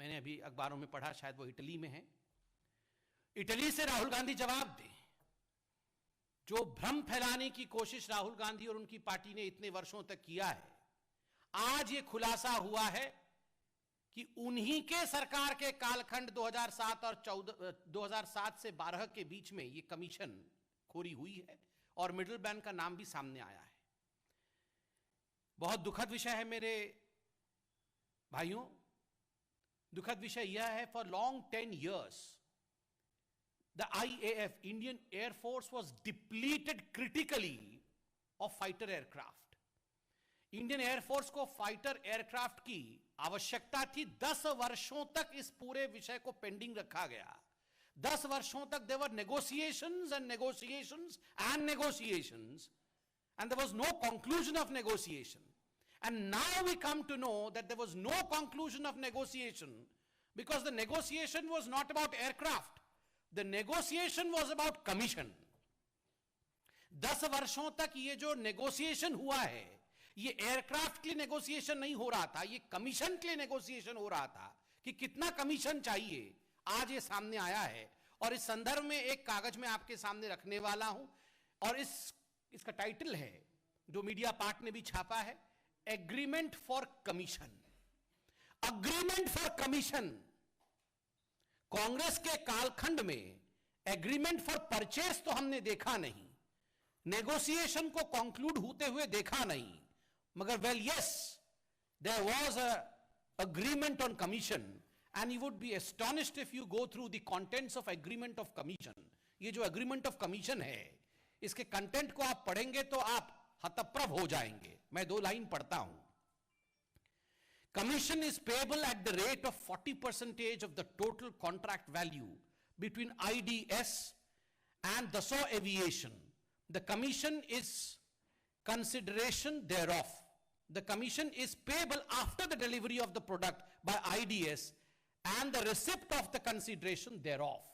मैंने अभी अखबारों में पढ़ा, शायद वो इटली में है। इटली से राहुल गांधी जवाब दें। जो भ्रम फैलाने की कोशिश राहुल गांधी और उनकी पार्टी ने इतने वर्षों तक किया है, आज ये खुलासा हुआ है कि उन्हीं के सरकार के कालखंड 2007 और 2007 से 12 के बीच में ये कमीशन खोरी हुई है और मिडिल मैन का नाम भी सामने आया है। बहुत दुखद विषय है मेरे भाइयों। दुखद विषय यह है, for long 10 years the IAF, Indian Air Force, was depleted critically of fighter aircraft. Indian air force को फाइटर एयरक्राफ्ट की आवश्यकता थी। 10 वर्षों तक इस पूरे विषय को पेंडिंग रखा गया। 10 वर्षों तक there were negotiations and negotiations and negotiations, and there was no conclusion of negotiation. And now we come to know that there was no conclusion of negotiation because the negotiation was not about aircraft. The negotiation was about commission. 10 वर्षों तक ये जो negotiation हुआ है, ये aircraft के लिए negotiation नहीं हो रहा था, ये कमीशन के लिए नेगोशिएशन हो रहा था कि कितना कमीशन चाहिए। आज ये सामने आया है और इस संदर्भ में एक कागज में आपके सामने रखने वाला हूं और इसका टाइटल है, जो मीडिया पार्ट ने भी छापा है, agreement for commission. Agreement for commission. Congress के कालखंड में एग्रीमेंट फॉर परचेस तो हमने देखा नहीं, नेगोशिएशन को कंक्लूड होते हुए देखा नहीं, मगर well yes, there was a agreement on commission and you would be astonished if you go through the contents of agreement of commission. ये जो एग्रीमेंट ऑफ कमीशन है, इसके कंटेंट को आप पढ़ेंगे तो आप हतप्रभ हो जाएंगे। मैं 2 लाइन पढ़ता हूं। Commission is payable at the rate of 40% of the total contract value between IDS and Dassault Aviation. The commission is consideration thereof. The commission is payable after the delivery of the product by IDS and the receipt of the consideration thereof.